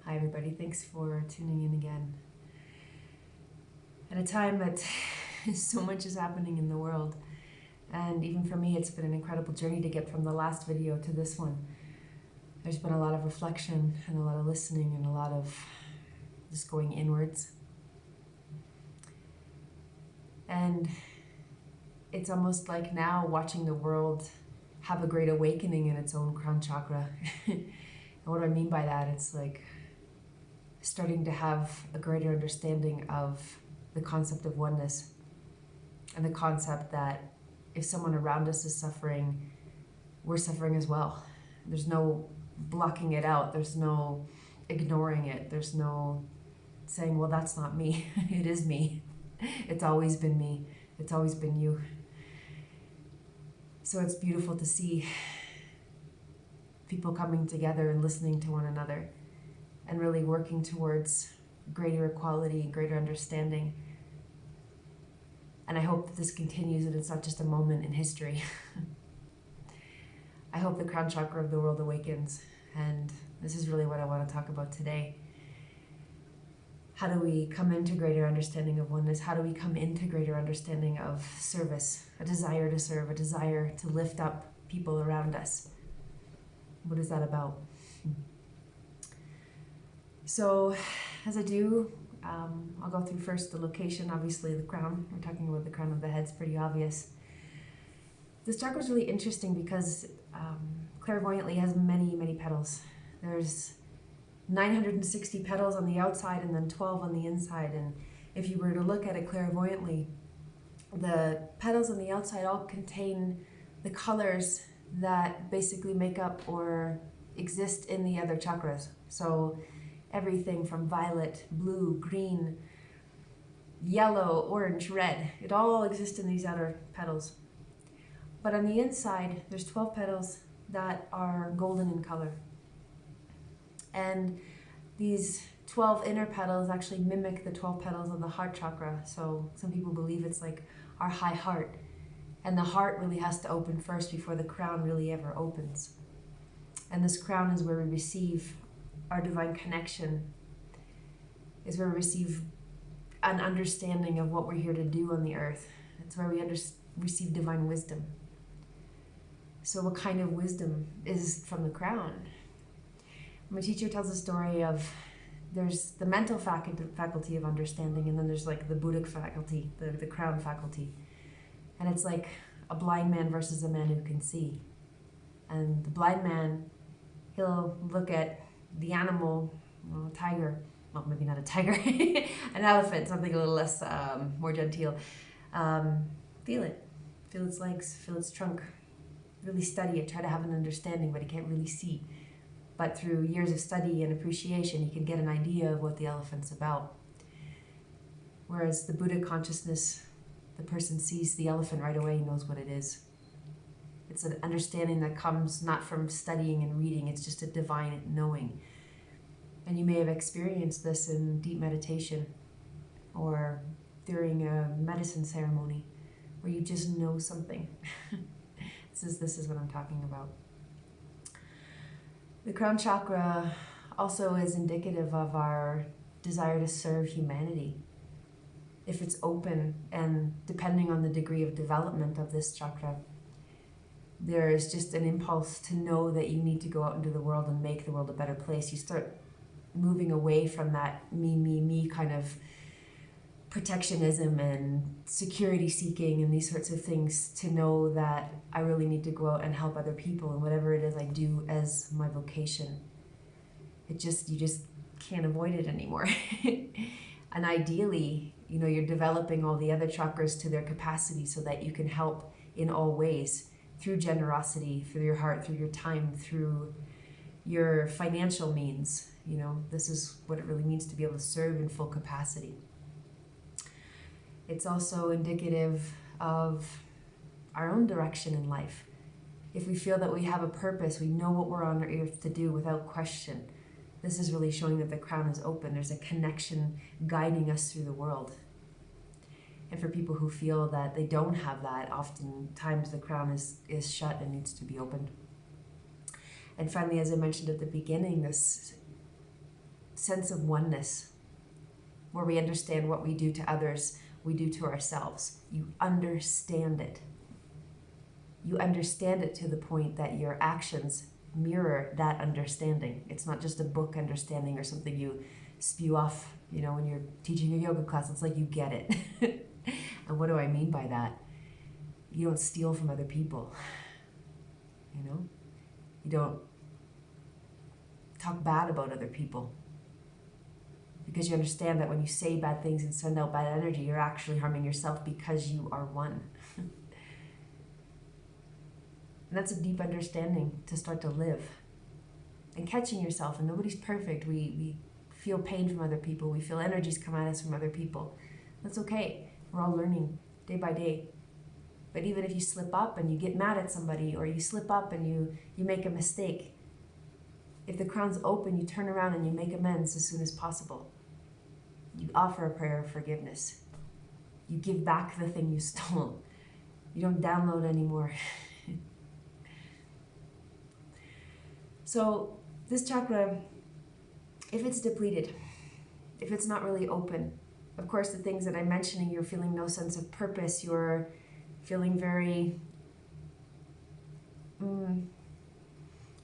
Hi everybody, thanks for tuning in again. At a time that so much is happening in the world, and even for me it's been an incredible journey to get from the last video to this one. There's been a lot of reflection and a lot of listening and a lot of just going inwards. And it's almost like now watching the world have a great awakening in its own crown chakra. And what do I mean by that? It's like starting to have a greater understanding of the concept of oneness and the concept that if someone around us is suffering, we're suffering as well. There's no blocking it out. There's no ignoring it. There's no saying, well, that's not me. It is me. It's always been me. It's always been you. So it's beautiful to see people coming together and listening to one another and really working towards greater equality, greater understanding. And I hope that this continues and it's not just a moment in history. I hope the crown chakra of the world awakens, and this is really what I want to talk about today. How do we come into greater understanding of oneness? How do we come into greater understanding of service, a desire to serve, a desire to lift up people around us? What is that about? So as I do, I'll go through first the location, obviously the crown. We're talking about the crown of the head, it's pretty obvious. This chakra is really interesting because clairvoyantly has many, many petals. There's 960 petals on the outside and then 12 on the inside. And if you were to look at it clairvoyantly, the petals on the outside all contain the colors that basically make up or exist in the other chakras. So everything from violet, blue, green, yellow, orange, red, it all exists in these outer petals. But on the inside, there's 12 petals that are golden in color. And these 12 inner petals actually mimic the 12 petals of the heart chakra. So some people believe it's like our high heart. And the heart really has to open first before the crown really ever opens. And this crown is where we receive our divine connection, is where we receive an understanding of what we're here to do on the earth. It's where we receive divine wisdom. So what kind of wisdom is from the crown? My teacher tells a story of there's the mental faculty of understanding, and then there's like the Buddhic faculty, the crown faculty. And it's like a blind man versus a man who can see. And the blind man, he'll look at the animal, a tiger, well, maybe not a tiger, an elephant, something a little less, more genteel. Feel its legs, feel its trunk, really study it, try to have an understanding, but he can't really see. But through years of study and appreciation, he can get an idea of what the elephant's about. Whereas the Buddha consciousness, the person sees the elephant right away, he knows what it is. It's an understanding that comes not from studying and reading, it's just a divine knowing. And you may have experienced this in deep meditation or during a medicine ceremony where you just know something. This is what I'm talking about. The crown chakra also is indicative of our desire to serve humanity. If it's open, and depending on the degree of development of this chakra, there is just an impulse to know that you need to go out into the world and make the world a better place. You start moving away from that me kind of protectionism and security seeking and these sorts of things to know that I really need to go out and help other people, and whatever it is I do as my vocation. You just can't avoid it anymore. And ideally, you're developing all the other chakras to their capacity so that you can help in all ways, through generosity, through your heart, through your time, through your financial means. This is what it really means to be able to serve in full capacity. It's also indicative of our own direction in life. If we feel that we have a purpose, we know what we're on earth to do without question. This is really showing that the crown is open. There's a connection guiding us through the world. And for people who feel that they don't have that, oftentimes the crown is shut and needs to be opened. And finally, as I mentioned at the beginning, this sense of oneness, where we understand what we do to others, we do to ourselves. You understand it. You understand it to the point that your actions mirror that understanding. It's not just a book understanding or something you spew off, when you're teaching a yoga class. It's like you get it. And what do I mean by that? You don't steal from other people. You don't talk bad about other people. Because you understand that when you say bad things and send out bad energy, you're actually harming yourself because you are one. And that's a deep understanding to start to live. And catching yourself, and nobody's perfect. We feel pain from other people. We feel energies come at us from other people. That's okay. We're all learning day by day. But even if you slip up and you get mad at somebody, or you slip up and you make a mistake, if the crown's open, you turn around and you make amends as soon as possible. You offer a prayer of forgiveness. You give back the thing you stole. You don't download anymore. So this chakra, if it's depleted, if it's not really open, of course the things that I'm mentioning, you're feeling no sense of purpose, you're feeling very,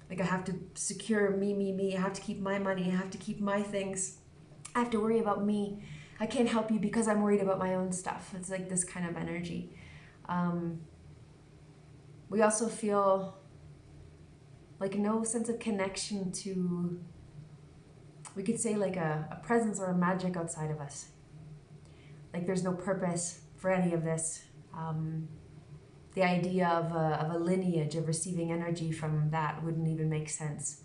like I have to secure me, I have to keep my money, I have to keep my things, I have to worry about me, I can't help you because I'm worried about my own stuff. It's like this kind of energy. We also feel like no sense of connection to, we could say like a presence or a magic outside of us. Like there's no purpose for any of this. The idea of a lineage of receiving energy from that wouldn't even make sense.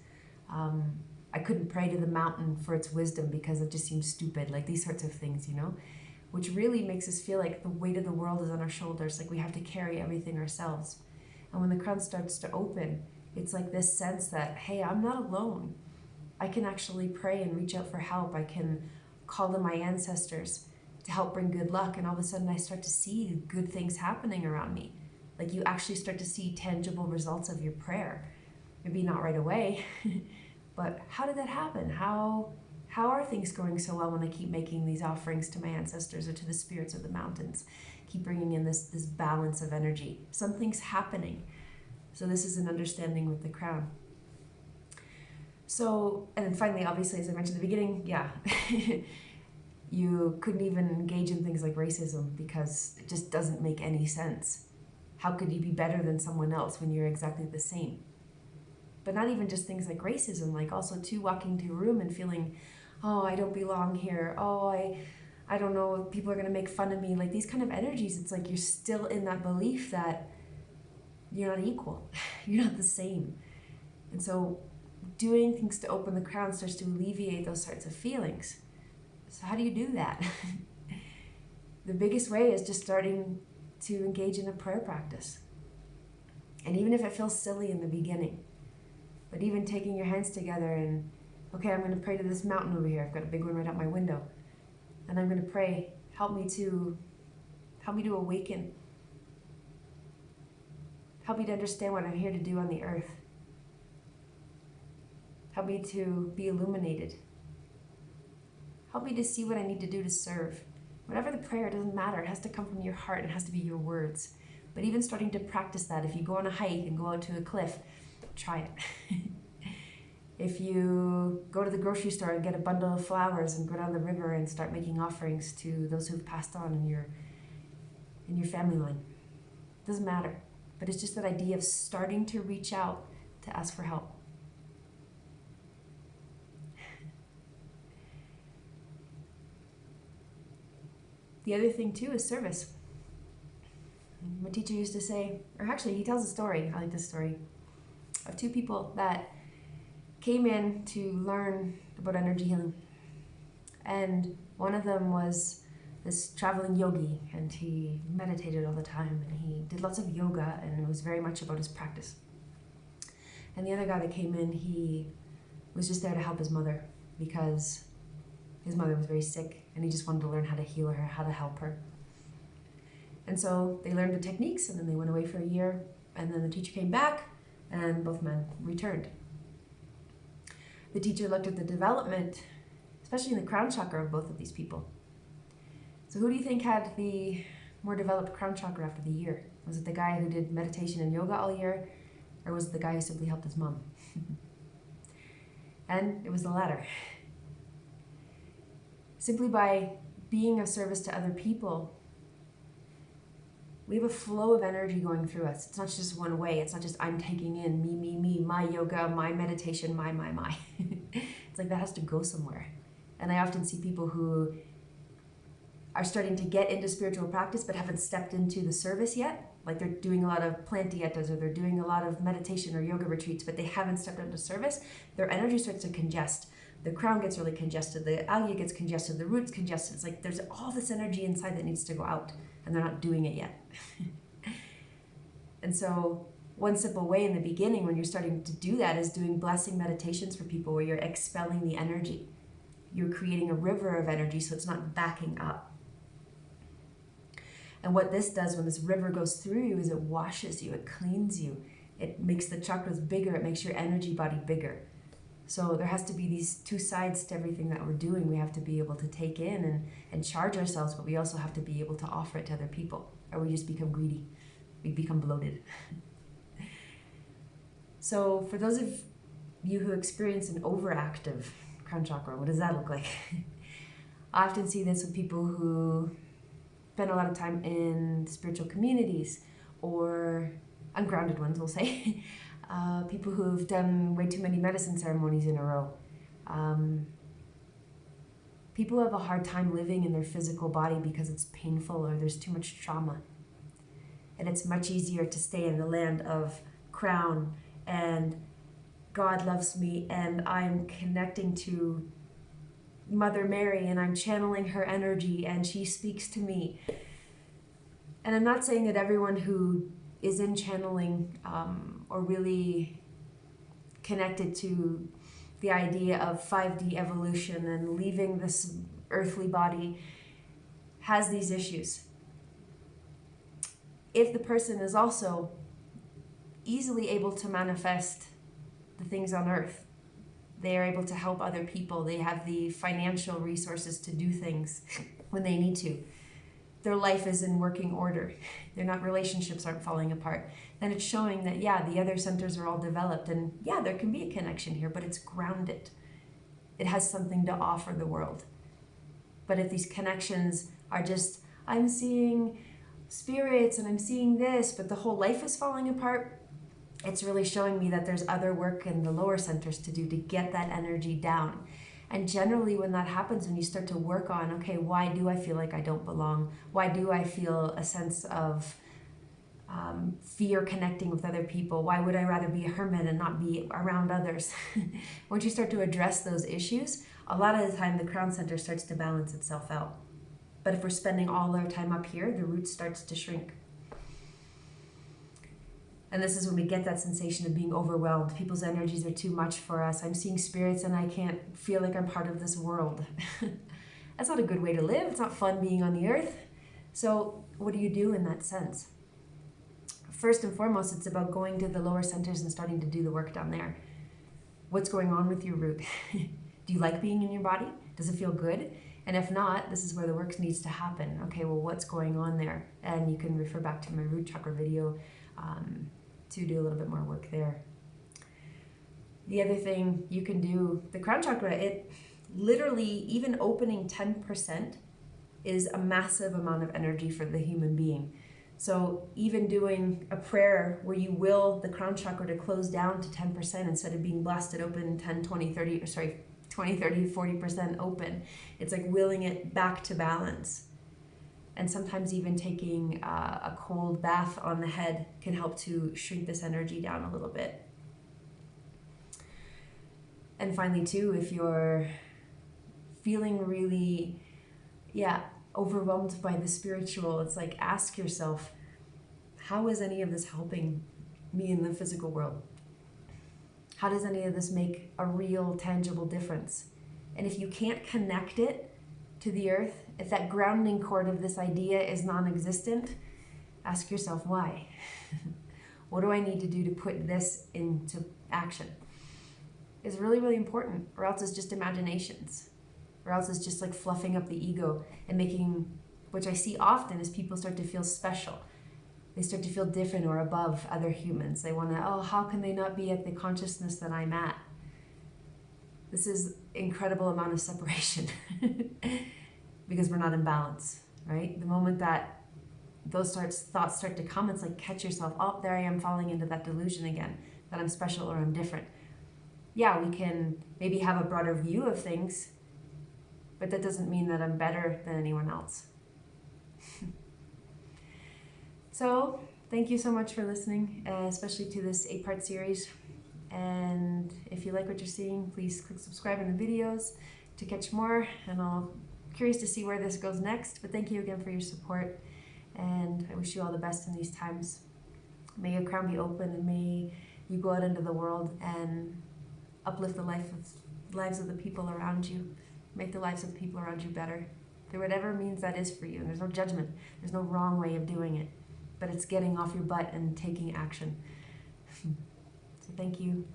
I couldn't pray to the mountain for its wisdom because it just seems stupid, like these sorts of things, which really makes us feel like the weight of the world is on our shoulders, like we have to carry everything ourselves. And when the crown starts to open, it's like this sense that, hey, I'm not alone. I can actually pray and reach out for help. I can call in my ancestors to help bring good luck. And all of a sudden I start to see good things happening around me. Like you actually start to see tangible results of your prayer. Maybe not right away, but how did that happen? How are things going so well when I keep making these offerings to my ancestors or to the spirits of the mountains? Keep bringing in this balance of energy. Something's happening. So this is an understanding with the crown. So, and then finally, obviously, as I mentioned at the beginning, yeah, you couldn't even engage in things like racism because it just doesn't make any sense. How could you be better than someone else when you're exactly the same? But not even just things like racism, like also too walking to a room and feeling, oh, I don't belong here. Oh, I don't know, people are going to make fun of me. Like these kind of energies, it's like you're still in that belief that you're not equal. You're not the same. And so doing things to open the crown starts to alleviate those sorts of feelings. So how do you do that? The biggest way is just starting to engage in a prayer practice. And even if it feels silly in the beginning, but even taking your hands together and, okay, I'm going to pray to this mountain over here. I've got a big one right out my window. And I'm going to pray, help me to awaken. Help me to understand what I'm here to do on the earth. Help me to be illuminated. Help me to see what I need to do to serve. Whatever the prayer, it doesn't matter. It has to come from your heart. It has to be your words. But even starting to practice that, if you go on a hike and go out to a cliff, try it. If you go to the grocery store and get a bundle of flowers and go down the river and start making offerings to those who've passed on in your family line, it doesn't matter. But it's just that idea of starting to reach out to ask for help. The other thing too is service. My teacher used to say, or actually he tells a story, I like this story, of two people that came in to learn about energy healing. And one of them was this traveling yogi, and he meditated all the time, and he did lots of yoga, and it was very much about his practice. And the other guy that came in, he was just there to help his mother because his mother was very sick, and he just wanted to learn how to heal her, how to help her. And so they learned the techniques, and then they went away for a year, and then the teacher came back, and both men returned. The teacher looked at the development especially in the crown chakra of both of these people. So who do you think had the more developed crown chakra after the year? Was it the guy who did meditation and yoga all year, or was it the guy who simply helped his mom? And it was the latter. Simply by being of service to other people, we have a flow of energy going through us. It's not just one way. It's not just I'm taking in me, my yoga, my meditation, my. It's like that has to go somewhere. And I often see people who are starting to get into spiritual practice but haven't stepped into the service yet. Like they're doing a lot of plantietas or they're doing a lot of meditation or yoga retreats, but they haven't stepped into service. Their energy starts to congest. The crown gets really congested. The agya gets congested. The roots congested. It's like there's all this energy inside that needs to go out, and they're not doing it yet. And so one simple way in the beginning when you're starting to do that is doing blessing meditations for people where you're expelling the energy. You're creating a river of energy so it's not backing up. And what this does when this river goes through you is it washes you, it cleans you, it makes the chakras bigger, it makes your energy body bigger. So there has to be these two sides to everything that we're doing. We have to be able to take in and charge ourselves, but we also have to be able to offer it to other people, or we just become greedy. We become bloated. So for those of you who experience an overactive crown chakra, what does that look like? I often see this with people who spend a lot of time in spiritual communities, or ungrounded ones, we'll say. People who've done way too many medicine ceremonies in a row. People who have a hard time living in their physical body because it's painful or there's too much trauma. And it's much easier to stay in the land of crown and God loves me and I'm connecting to Mother Mary and I'm channeling her energy and she speaks to me. And I'm not saying that everyone who is in channeling or really connected to the idea of 5D evolution and leaving this earthly body has these issues. If the person is also easily able to manifest the things on earth, they are able to help other people, they have the financial resources to do things when they need to, their life is in working order, relationships aren't falling apart, then it's showing that, yeah, the other centers are all developed and yeah, there can be a connection here, but it's grounded. It has something to offer the world. But if these connections are just, I'm seeing spirits and I'm seeing this, but the whole life is falling apart, it's really showing me that there's other work in the lower centers to do to get that energy down. And generally when that happens, when you start to work on, okay, why do I feel like I don't belong? Why do I feel a sense of fear connecting with other people? Why would I rather be a hermit and not be around others? Once you start to address those issues, a lot of the time the crown center starts to balance itself out. But if we're spending all our time up here, the root starts to shrink. And this is when we get that sensation of being overwhelmed. People's energies are too much for us. I'm seeing spirits and I can't feel like I'm part of this world. That's not a good way to live. It's not fun being on the earth. So what do you do in that sense? First and foremost, it's about going to the lower centers and starting to do the work down there. What's going on with your root? Do you like being in your body? Does it feel good? And if not, this is where the work needs to happen. Okay, well, what's going on there? And you can refer back to my root chakra video to do a little bit more work there. The other thing you can do, the crown chakra, it literally, even opening 10% is a massive amount of energy for the human being. So even doing a prayer where you will the crown chakra to close down to 10% instead of being blasted open 20, 30, 40% open, it's like willing it back to balance. And sometimes even taking a cold bath on the head can help to shrink this energy down a little bit. And finally too, if you're feeling really, overwhelmed by the spiritual, it's like, ask yourself, how is any of this helping me in the physical world? How does any of this make a real, tangible difference? And if you can't connect it to the earth, if that grounding cord of this idea is non-existent, ask yourself why. What do I need to do to put this into action? It's really, really important, or else it's just imaginations. or else it's just like fluffing up the ego and making, which I see often, is people start to feel special. They start to feel different or above other humans. They want to, oh, how can they not be at the consciousness that I'm at? This is incredible amount of separation because we're not in balance, right? The moment that those thoughts start to come, it's like, catch yourself. Oh, there I am falling into that delusion again, that I'm special or I'm different. Yeah, we can maybe have a broader view of things, but that doesn't mean that I'm better than anyone else. So thank you so much for listening, especially to this 8-part series. And if you like what you're seeing, please click subscribe in the videos to catch more. And I'm curious to see where this goes next. But thank you again for your support. And I wish you all the best in these times. May your crown be open, and may you go out into the world and uplift the lives of the people around you. Make the lives of the people around you better, through whatever means that is for you. And there's no judgment. There's no wrong way of doing it. But it's getting off your butt and taking action. So thank you.